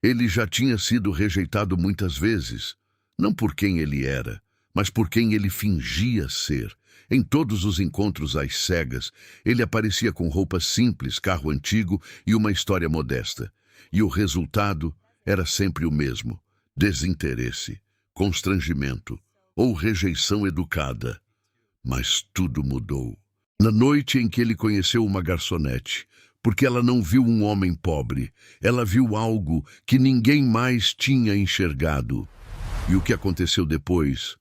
Ele já tinha sido rejeitado muitas vezes, não por quem ele era, mas por quem ele fingia ser. Em todos os encontros às cegas, ele aparecia com roupas simples, carro antigo e uma história modesta. E o resultado era sempre o mesmo: desinteresse, constrangimento ou rejeição educada. Mas tudo mudou na noite em que ele conheceu uma garçonete, porque ela não viu um homem pobre, ela viu algo que ninguém mais tinha enxergado. E o que aconteceu depois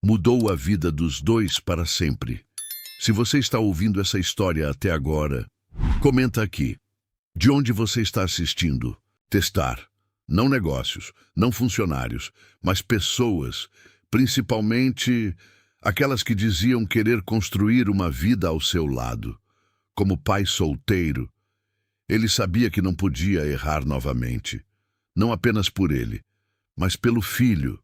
mudou a vida dos dois para sempre. Se você está ouvindo essa história até agora, comenta aqui. De onde você está assistindo? Testar. Não negócios, não funcionários, mas pessoas, principalmente aquelas que diziam querer construir uma vida ao seu lado. Como pai solteiro, ele sabia que não podia errar novamente. Não apenas por ele, mas pelo filho,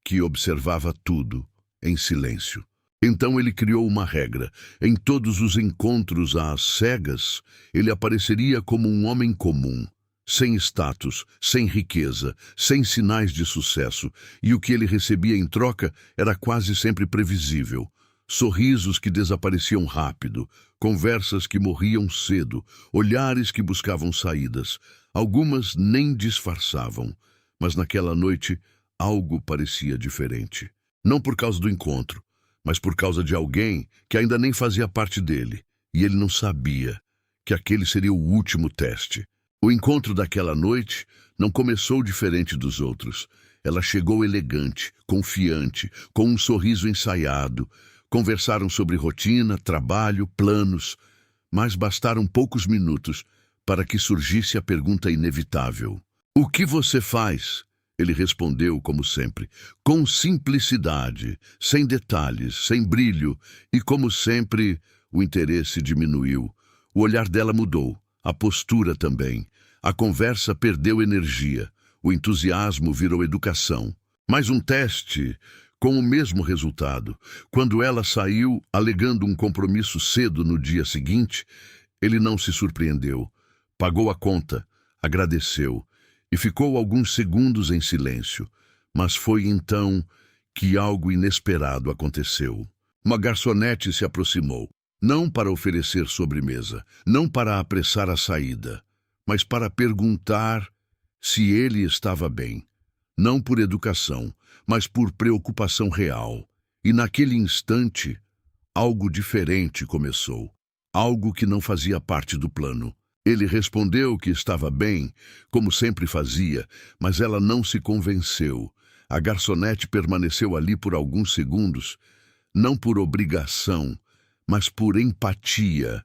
que observava tudo em silêncio. Então ele criou uma regra. Em todos os encontros às cegas, ele apareceria como um homem comum, sem status, sem riqueza, sem sinais de sucesso, e o que ele recebia em troca era quase sempre previsível. Sorrisos que desapareciam rápido, conversas que morriam cedo, olhares que buscavam saídas. Algumas nem disfarçavam, mas naquela noite algo parecia diferente. Não por causa do encontro, mas por causa de alguém que ainda nem fazia parte dele, e ele não sabia que aquele seria o último teste. O encontro daquela noite não começou diferente dos outros. Ela chegou elegante, confiante, com um sorriso ensaiado. Conversaram sobre rotina, trabalho, planos, mas bastaram poucos minutos para que surgisse a pergunta inevitável. O que você faz? Ele respondeu, como sempre, com simplicidade, sem detalhes, sem brilho, e como sempre, o interesse diminuiu. O olhar dela mudou, a postura também. A conversa perdeu energia, o entusiasmo virou educação. Mais um teste, com o mesmo resultado. Quando ela saiu, alegando um compromisso cedo no dia seguinte, ele não se surpreendeu. Pagou a conta, agradeceu e ficou alguns segundos em silêncio. Mas foi então que algo inesperado aconteceu. Uma garçonete se aproximou, não para oferecer sobremesa, não para apressar a saída, mas para perguntar se ele estava bem. Não por educação, mas por preocupação real. E naquele instante, algo diferente começou. Algo que não fazia parte do plano. Ele respondeu que estava bem, como sempre fazia, mas ela não se convenceu. A garçonete permaneceu ali por alguns segundos, não por obrigação, mas por empatia.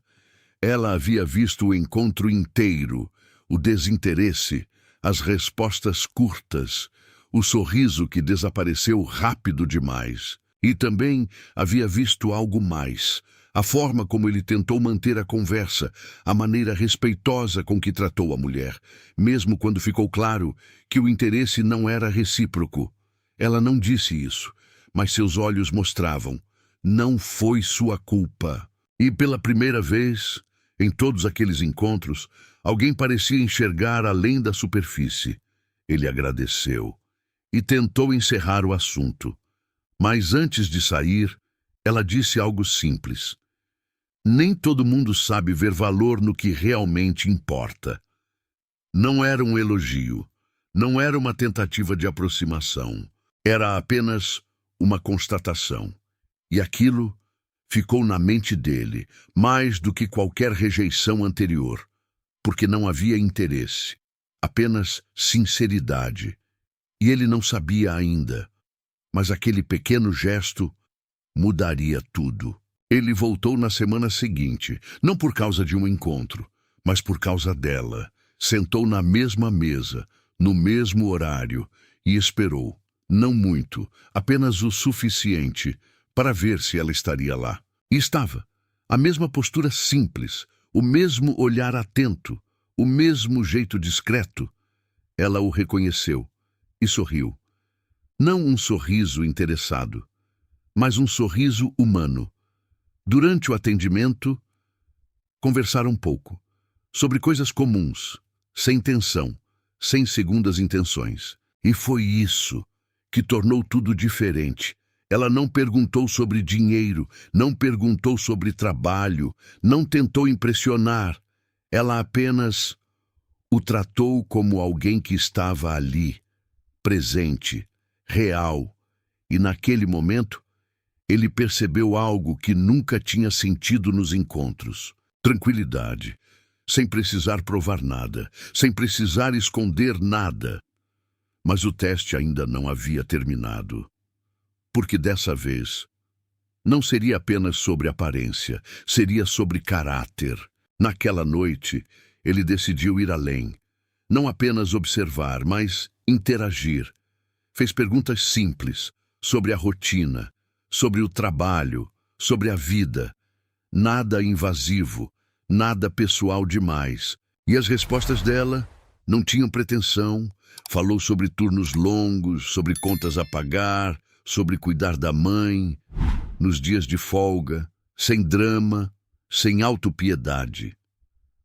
Ela havia visto o encontro inteiro, o desinteresse, as respostas curtas, o sorriso que desapareceu rápido demais. E também havia visto algo mais, a forma como ele tentou manter a conversa, a maneira respeitosa com que tratou a mulher, mesmo quando ficou claro que o interesse não era recíproco. Ela não disse isso, mas seus olhos mostravam. Não foi sua culpa. E pela primeira vez, em todos aqueles encontros, alguém parecia enxergar além da superfície. Ele agradeceu e tentou encerrar o assunto. Mas antes de sair, ela disse algo simples. Nem todo mundo sabe ver valor no que realmente importa. Não era um elogio, não era uma tentativa de aproximação. Era apenas uma constatação. E aquilo ficou na mente dele, mais do que qualquer rejeição anterior, porque não havia interesse, apenas sinceridade. E ele não sabia ainda, mas aquele pequeno gesto mudaria tudo. Ele voltou na semana seguinte, não por causa de um encontro, mas por causa dela. Sentou na mesma mesa, no mesmo horário, e esperou. Não muito, apenas o suficiente para ver se ela estaria lá. E estava. A mesma postura simples, o mesmo olhar atento, o mesmo jeito discreto. Ela o reconheceu e sorriu. Não um sorriso interessado, mas um sorriso humano. Durante o atendimento, conversaram um pouco, sobre coisas comuns, sem tensão, sem segundas intenções. E foi isso que tornou tudo diferente. Ela não perguntou sobre dinheiro, não perguntou sobre trabalho, não tentou impressionar. Ela apenas o tratou como alguém que estava ali, presente, real. E naquele momento, ele percebeu algo que nunca tinha sentido nos encontros. Tranquilidade, sem precisar provar nada, sem precisar esconder nada. Mas o teste ainda não havia terminado. Porque dessa vez, não seria apenas sobre aparência, seria sobre caráter. Naquela noite, ele decidiu ir além. Não apenas observar, mas interagir. Fez perguntas simples sobre a rotina, sobre o trabalho, sobre a vida. Nada invasivo, nada pessoal demais. E as respostas dela não tinham pretensão. Falou sobre turnos longos, sobre contas a pagar, sobre cuidar da mãe, nos dias de folga, sem drama, sem autopiedade.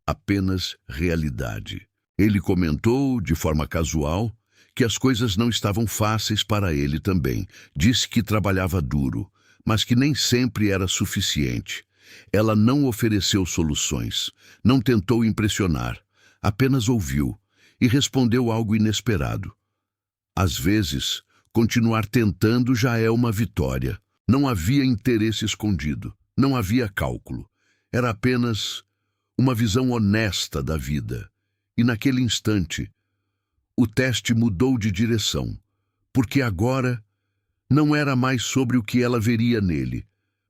Apenas realidade. Ele comentou, de forma casual, que as coisas não estavam fáceis para ele também. Disse que trabalhava duro, mas que nem sempre era suficiente. Ela não ofereceu soluções, não tentou impressionar, apenas ouviu e respondeu algo inesperado. Às vezes, continuar tentando já é uma vitória. Não havia interesse escondido, não havia cálculo. Era apenas uma visão honesta da vida. E naquele instante, o teste mudou de direção, porque agora não era mais sobre o que ela veria nele,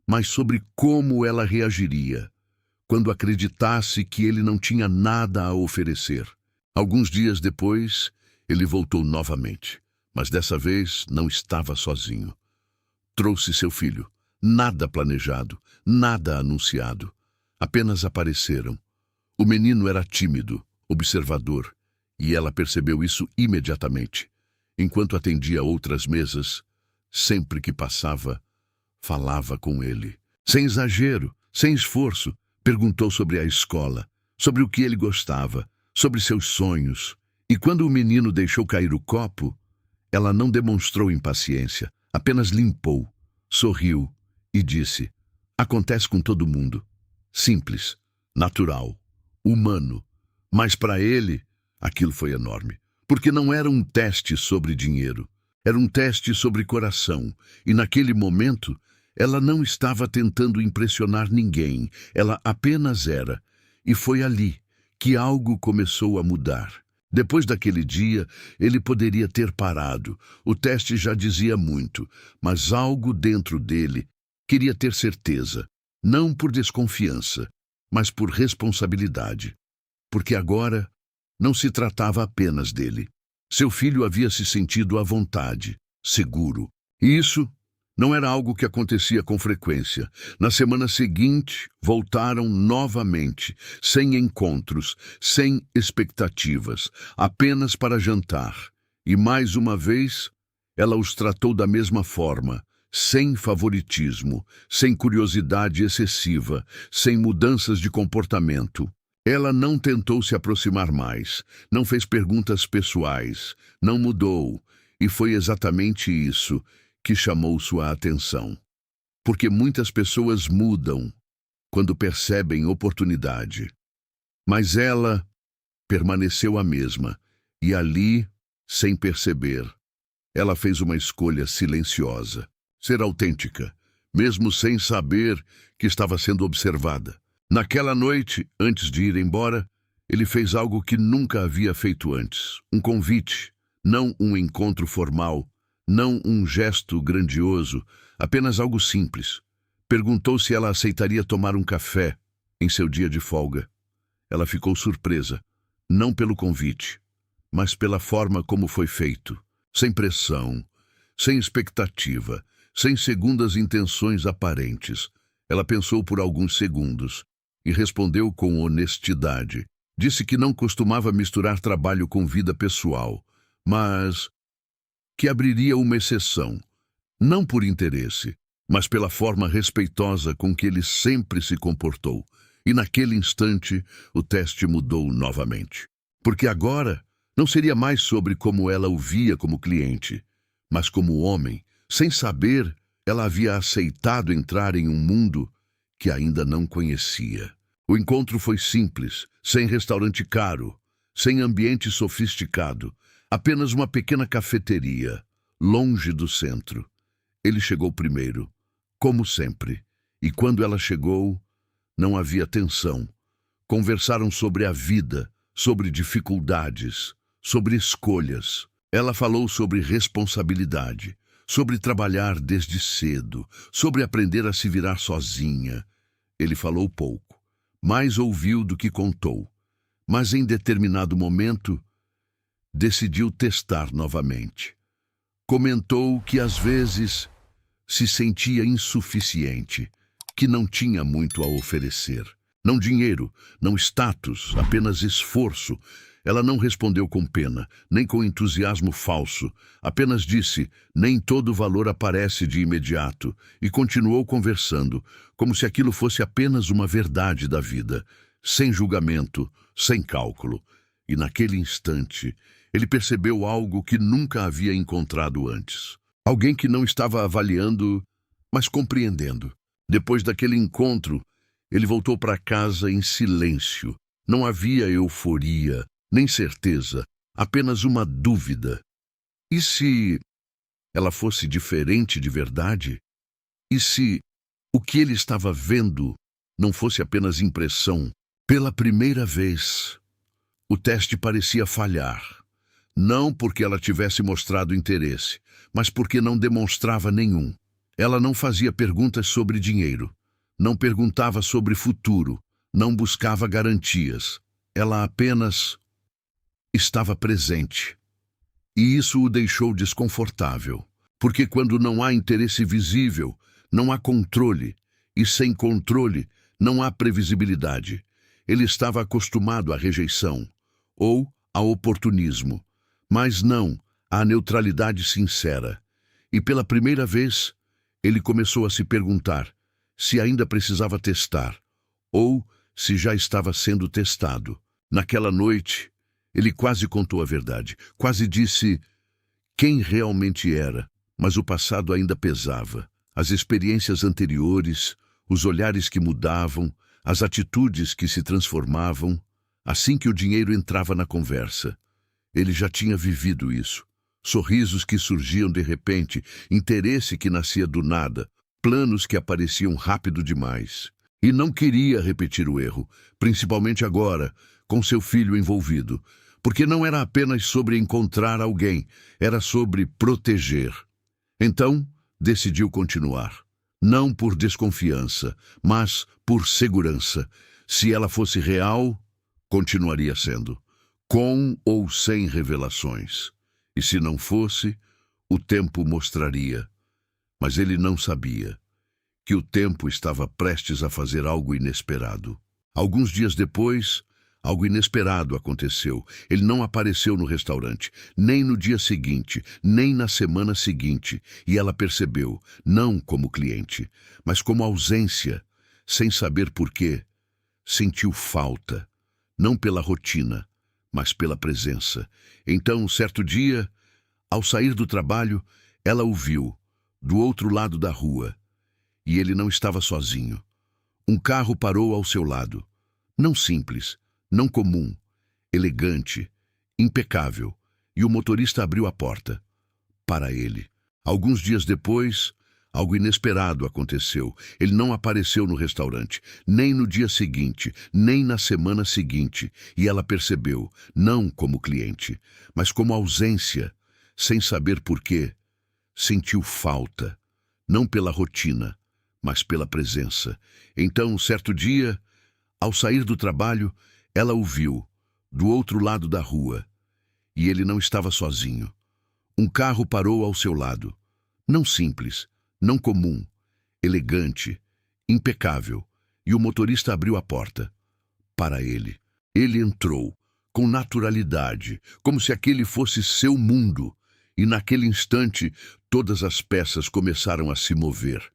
mas sobre como ela reagiria quando acreditasse que ele não tinha nada a oferecer. Alguns dias depois, ele voltou novamente, mas dessa vez não estava sozinho. Trouxe seu filho, nada planejado, nada anunciado. Apenas apareceram. O menino era tímido, observador, e ela percebeu isso imediatamente. Enquanto atendia outras mesas, sempre que passava, falava com ele. Sem exagero, sem esforço, perguntou sobre a escola, sobre o que ele gostava, sobre seus sonhos. E quando o menino deixou cair o copo, ela não demonstrou impaciência, apenas limpou, sorriu e disse: acontece com todo mundo. Simples, natural, humano. Mas para ele, aquilo foi enorme, porque não era um teste sobre dinheiro, era um teste sobre coração. E naquele momento, ela não estava tentando impressionar ninguém, ela apenas era. E foi ali que algo começou a mudar. Depois daquele dia, ele poderia ter parado. O teste já dizia muito, mas algo dentro dele queria ter certeza, não por desconfiança, mas por responsabilidade. Porque agora não se tratava apenas dele. Seu filho havia se sentido à vontade, seguro. E isso não era algo que acontecia com frequência. Na semana seguinte, voltaram novamente, sem encontros, sem expectativas, apenas para jantar. E mais uma vez, ela os tratou da mesma forma, sem favoritismo, sem curiosidade excessiva, sem mudanças de comportamento. Ela não tentou se aproximar mais, não fez perguntas pessoais, não mudou, e foi exatamente isso que chamou sua atenção. Porque muitas pessoas mudam quando percebem oportunidade. Mas ela permaneceu a mesma, e ali, sem perceber, ela fez uma escolha silenciosa. Ser autêntica, mesmo sem saber que estava sendo observada. Naquela noite, antes de ir embora, ele fez algo que nunca havia feito antes. Um convite, não um encontro formal, não um gesto grandioso, apenas algo simples. Perguntou se ela aceitaria tomar um café em seu dia de folga. Ela ficou surpresa, não pelo convite, mas pela forma como foi feito. Sem pressão, sem expectativa, sem segundas intenções aparentes. Ela pensou por alguns segundos e respondeu com honestidade. Disse que não costumava misturar trabalho com vida pessoal, mas que abriria uma exceção, não por interesse, mas pela forma respeitosa com que ele sempre se comportou. E naquele instante, o teste mudou novamente. Porque agora Não seria mais sobre como ela o via como cliente, mas como homem. Sem saber, ela havia aceitado entrar em um mundo que ainda não conhecia. O encontro foi simples, sem restaurante caro, sem ambiente sofisticado, apenas uma pequena cafeteria, longe do centro. Ele chegou primeiro, como sempre, e quando ela chegou, não havia tensão. Conversaram sobre a vida, sobre dificuldades, sobre escolhas. Ela falou sobre responsabilidade, sobre trabalhar desde cedo, sobre aprender a se virar sozinha. Ele falou pouco, mais ouviu do que contou, mas em determinado momento decidiu testar novamente. Comentou que às vezes se sentia insuficiente, que não tinha muito a oferecer. Não dinheiro, não status, apenas esforço. Ela não respondeu com pena, nem com entusiasmo falso. Apenas disse, nem todo valor aparece de imediato, e continuou conversando, como se aquilo fosse apenas uma verdade da vida, sem julgamento, sem cálculo. E naquele instante, ele percebeu algo que nunca havia encontrado antes. Alguém que não estava avaliando, mas compreendendo. Depois daquele encontro, ele voltou para casa em silêncio. Não havia euforia, nem certeza, apenas uma dúvida. E se ela fosse diferente de verdade? E se o que ele estava vendo não fosse apenas impressão? Pela primeira vez, o teste parecia falhar. Não porque ela tivesse mostrado interesse, mas porque não demonstrava nenhum. Ela não fazia perguntas sobre dinheiro, não perguntava sobre futuro, não buscava garantias. Ela apenas estava presente. E isso o deixou desconfortável, porque quando não há interesse visível, não há controle, e sem controle, não há previsibilidade. Ele estava acostumado à rejeição, ou ao oportunismo, mas não à neutralidade sincera. E pela primeira vez, ele começou a se perguntar se ainda precisava testar, ou se já estava sendo testado. Naquela noite, ele quase contou a verdade, quase disse quem realmente era, mas o passado ainda pesava. As experiências anteriores, os olhares que mudavam, as atitudes que se transformavam. Assim que o dinheiro entrava na conversa, ele já tinha vivido isso. Sorrisos que surgiam de repente, interesse que nascia do nada, planos que apareciam rápido demais. E não queria repetir o erro, principalmente agora, com seu filho envolvido, porque não era apenas sobre encontrar alguém, era sobre proteger. Então, decidiu continuar. Não por desconfiança, mas por segurança. Se ela fosse real, continuaria sendo, com ou sem revelações. E se não fosse, o tempo mostraria. Mas ele não sabia que o tempo estava prestes a fazer algo inesperado. Alguns dias depois, algo inesperado aconteceu. Ele não apareceu no restaurante, nem no dia seguinte, nem na semana seguinte, e ela percebeu, não como cliente, mas como ausência, sem saber por quê. Sentiu falta, não pela rotina, mas pela presença. Então, certo dia, ao sair do trabalho, ela o viu, do outro lado da rua, e ele não estava sozinho. Um carro parou ao seu lado. Não simples, não comum, elegante, impecável, e o motorista abriu a porta. Para ele. Alguns dias depois, algo inesperado aconteceu. Ele não apareceu no restaurante, nem no dia seguinte, nem na semana seguinte, e ela percebeu, não como cliente, mas como ausência, sem saber por quê. Sentiu falta, não pela rotina, mas pela presença. Então, certo dia, ao sair do trabalho, ela o viu, do outro lado da rua, e ele não estava sozinho. Um carro parou ao seu lado. Não simples, não comum, elegante, impecável, e o motorista abriu a porta. Para ele. Ele entrou, com naturalidade, como se aquele fosse seu mundo, e naquele instante todas as peças começaram a se mover.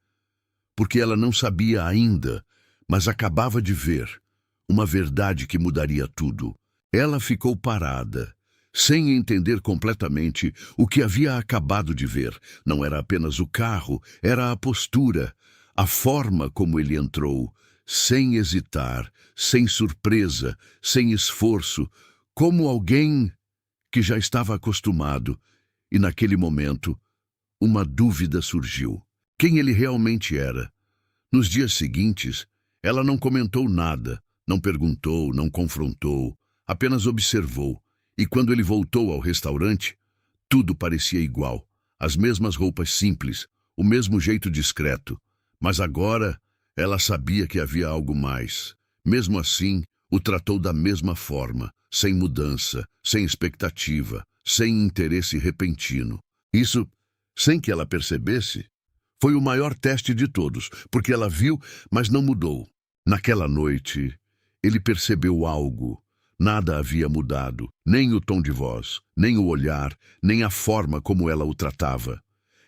Porque ela não sabia ainda, mas acabava de ver uma verdade que mudaria tudo. Ela ficou parada, sem entender completamente o que havia acabado de ver. Não era apenas o carro, era a postura, a forma como ele entrou, sem hesitar, sem surpresa, sem esforço, como alguém que já estava acostumado. E naquele momento, uma dúvida surgiu. Quem ele realmente era? Nos dias seguintes, ela não comentou nada, não perguntou, não confrontou, apenas observou. E quando ele voltou ao restaurante, tudo parecia igual. As mesmas roupas simples, o mesmo jeito discreto. Mas agora, ela sabia que havia algo mais. Mesmo assim, o tratou da mesma forma, sem mudança, sem expectativa, sem interesse repentino. Isso, sem que ela percebesse, foi o maior teste de todos, porque ela viu, mas não mudou. Naquela noite, ele percebeu algo. Nada havia mudado, nem o tom de voz, nem o olhar, nem a forma como ela o tratava.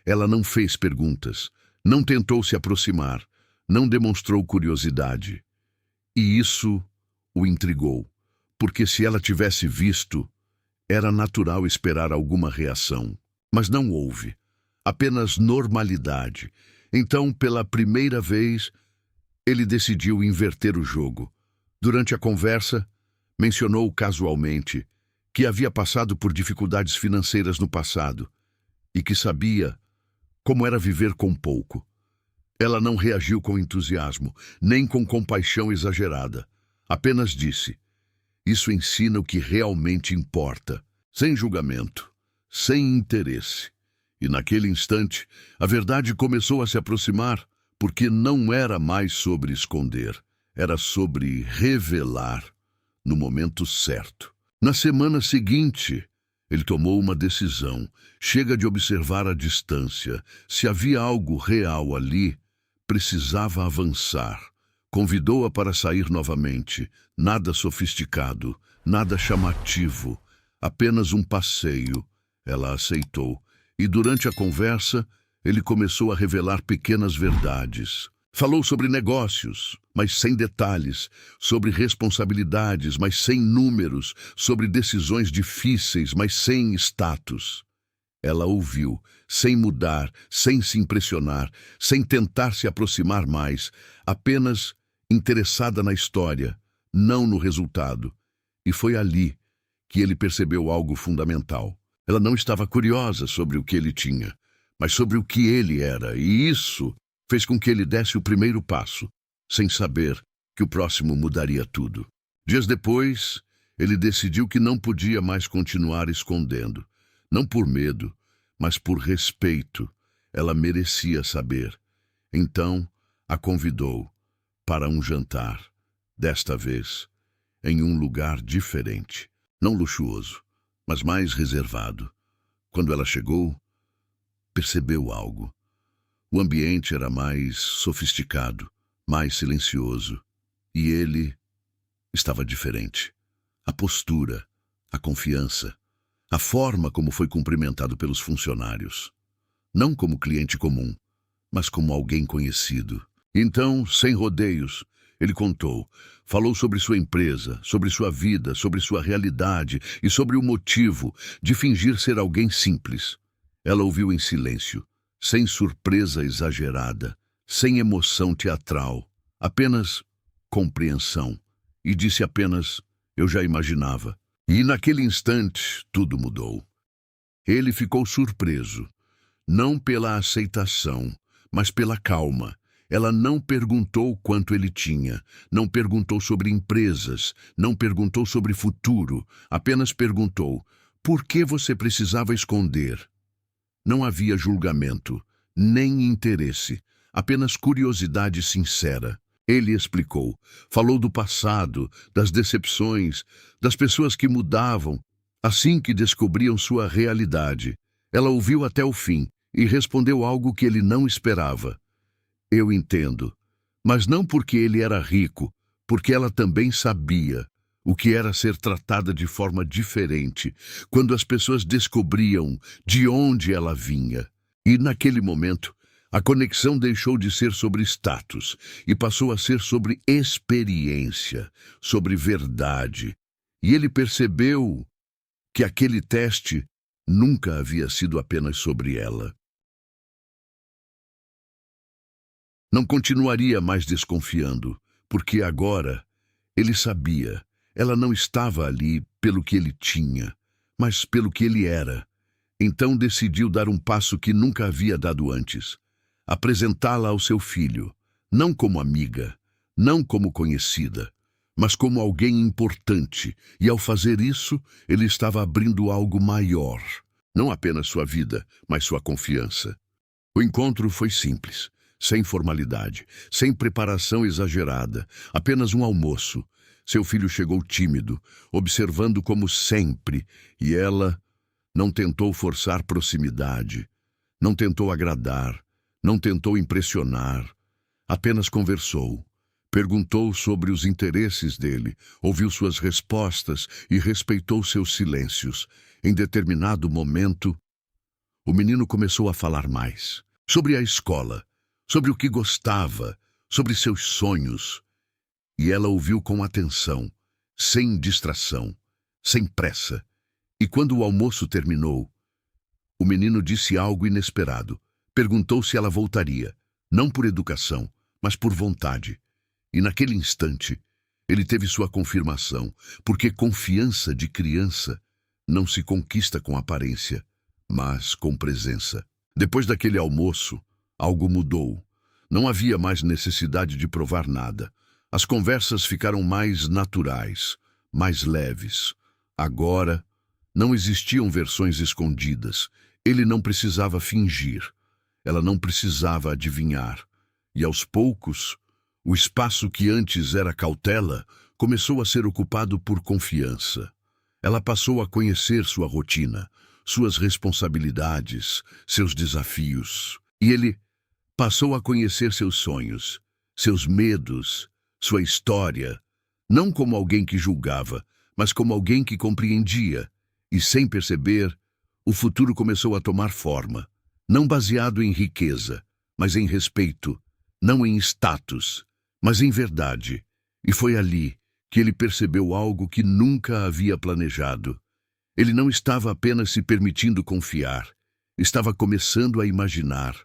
Ela não fez perguntas, não tentou se aproximar, não demonstrou curiosidade. E isso o intrigou, porque se ela tivesse visto, era natural esperar alguma reação. Mas não houve, apenas normalidade. Então, pela primeira vez, ele decidiu inverter o jogo. Durante a conversa, mencionou casualmente que havia passado por dificuldades financeiras no passado e que sabia como era viver com pouco. Ela não reagiu com entusiasmo, nem com compaixão exagerada. Apenas disse: "Isso ensina o que realmente importa", sem julgamento, sem interesse. E naquele instante, a verdade começou a se aproximar, porque não era mais sobre esconder, era sobre revelar no momento certo. Na semana seguinte, ele tomou uma decisão. Chega de observar a distância. Se havia algo real ali, precisava avançar. Convidou-a para sair novamente. Nada sofisticado, nada chamativo, apenas um passeio. Ela aceitou. E durante a conversa, ele começou a revelar pequenas verdades. Falou sobre negócios, mas sem detalhes, sobre responsabilidades, mas sem números, sobre decisões difíceis, mas sem status. Ela ouviu, sem mudar, sem se impressionar, sem tentar se aproximar mais, apenas interessada na história, não no resultado. E foi ali que ele percebeu algo fundamental. Ela não estava curiosa sobre o que ele tinha, mas sobre o que ele era, e isso fez com que ele desse o primeiro passo, sem saber que o próximo mudaria tudo. Dias depois, ele decidiu que não podia mais continuar escondendo. Não por medo, mas por respeito. Ela merecia saber. Então, a convidou para um jantar, desta vez, em um lugar diferente. Não luxuoso, mas mais reservado. Quando ela chegou, percebeu algo. O ambiente era mais sofisticado, mais silencioso, e ele estava diferente. A postura, a confiança, a forma como foi cumprimentado pelos funcionários. Não como cliente comum, mas como alguém conhecido. Então, sem rodeios, ele contou, falou sobre sua empresa, sobre sua vida, sobre sua realidade e sobre o motivo de fingir ser alguém simples. Ela ouviu em silêncio, sem surpresa exagerada, sem emoção teatral, apenas compreensão, e disse apenas: "Eu já imaginava." E naquele instante, tudo mudou. Ele ficou surpreso, não pela aceitação, mas pela calma. Ela não perguntou quanto ele tinha, não perguntou sobre empresas, não perguntou sobre futuro, apenas perguntou: "Por que você precisava esconder?" Não havia julgamento, nem interesse, apenas curiosidade sincera. Ele explicou, falou do passado, das decepções, das pessoas que mudavam, assim que descobriam sua realidade. Ela ouviu até o fim e respondeu algo que ele não esperava. "Eu entendo, mas não porque ele era rico, porque ela também sabia o que era ser tratada de forma diferente, quando as pessoas descobriam de onde ela vinha." E naquele momento, a conexão deixou de ser sobre status e passou a ser sobre experiência, sobre verdade. E ele percebeu que aquele teste nunca havia sido apenas sobre ela. Não continuaria mais desconfiando, porque agora ele sabia, ela não estava ali pelo que ele tinha, mas pelo que ele era. Então decidiu dar um passo que nunca havia dado antes, apresentá-la ao seu filho, não como amiga, não como conhecida, mas como alguém importante, e ao fazer isso, ele estava abrindo algo maior, não apenas sua vida, mas sua confiança. O encontro foi simples, sem formalidade, sem preparação exagerada, apenas um almoço. Seu filho chegou tímido, observando como sempre, e ela não tentou forçar proximidade, não tentou agradar, não tentou impressionar, apenas conversou. Perguntou sobre os interesses dele, ouviu suas respostas e respeitou seus silêncios. Em determinado momento, o menino começou a falar mais. Sobre a escola, sobre o que gostava, sobre seus sonhos. E ela ouviu com atenção, sem distração, sem pressa. E quando o almoço terminou, o menino disse algo inesperado. Perguntou se ela voltaria, não por educação, mas por vontade. E naquele instante, ele teve sua confirmação, porque confiança de criança não se conquista com aparência, mas com presença. Depois daquele almoço, algo mudou. Não havia mais necessidade de provar nada. As conversas ficaram mais naturais, mais leves. Agora, não existiam versões escondidas. Ele não precisava fingir. Ela não precisava adivinhar. E aos poucos, o espaço que antes era cautela começou a ser ocupado por confiança. Ela passou a conhecer sua rotina, suas responsabilidades, seus desafios. E ele passou a conhecer seus sonhos, seus medos, sua história, não como alguém que julgava, mas como alguém que compreendia. E sem perceber, o futuro começou a tomar forma, não baseado em riqueza, mas em respeito, não em status, mas em verdade. E foi ali que ele percebeu algo que nunca havia planejado. Ele não estava apenas se permitindo confiar, estava começando a imaginar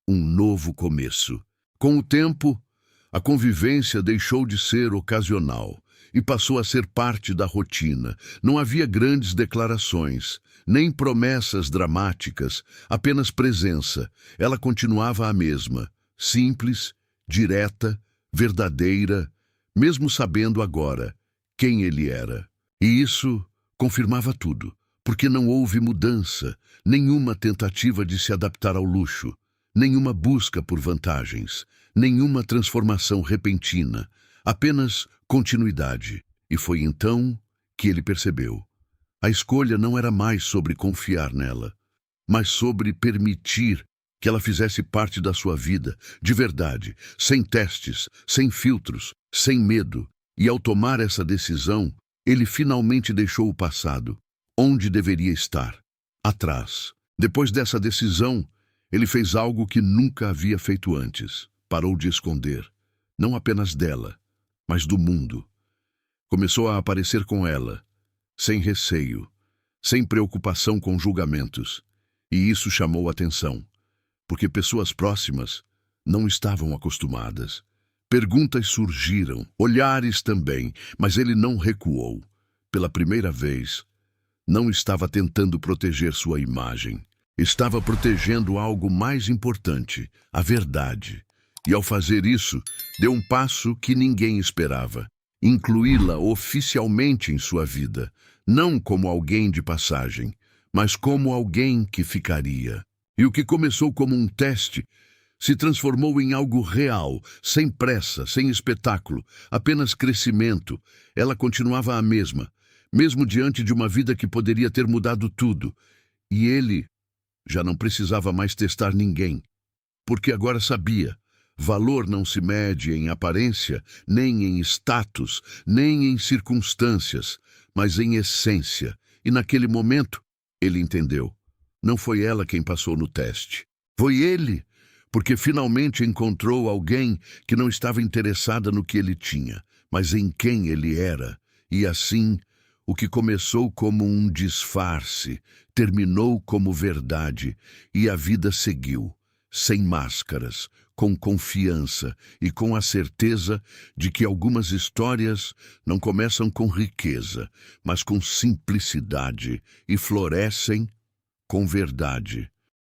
um novo começo. Com o tempo, a convivência deixou de ser ocasional e passou a ser parte da rotina. Não havia grandes declarações, nem promessas dramáticas, apenas presença. Ela continuava a mesma, simples, direta, verdadeira, mesmo sabendo agora quem ele era. E isso confirmava tudo, porque não houve mudança, nenhuma tentativa de se adaptar ao luxo, nenhuma busca por vantagens, nenhuma transformação repentina, apenas continuidade. E foi então que ele percebeu. A escolha não era mais sobre confiar nela, mas sobre permitir que ela fizesse parte da sua vida, de verdade, sem testes, sem filtros, sem medo. E ao tomar essa decisão, ele finalmente deixou o passado, onde deveria estar, atrás. Depois dessa decisão, ele fez algo que nunca havia feito antes. Parou de esconder, não apenas dela, mas do mundo. Começou a aparecer com ela, sem receio, sem preocupação com julgamentos. E isso chamou atenção, porque pessoas próximas não estavam acostumadas. Perguntas surgiram, olhares também, mas ele não recuou. Pela primeira vez, não estava tentando proteger sua imagem. Estava protegendo algo mais importante, a verdade. E ao fazer isso, deu um passo que ninguém esperava. Incluí-la oficialmente em sua vida, não como alguém de passagem, mas como alguém que ficaria. E o que começou como um teste se transformou em algo real, sem pressa, sem espetáculo, apenas crescimento. Ela continuava a mesma, mesmo diante de uma vida que poderia ter mudado tudo. E ele já não precisava mais testar ninguém, porque agora sabia. Valor não se mede em aparência, nem em status, nem em circunstâncias, mas em essência. E naquele momento, ele entendeu. Não foi ela quem passou no teste. Foi ele, porque finalmente encontrou alguém que não estava interessada no que ele tinha, mas em quem ele era. E assim, O que começou como um disfarce, terminou como verdade, e a vida seguiu, sem máscaras, com confiança e com a certeza de que algumas histórias não começam com riqueza, mas com simplicidade e florescem com verdade.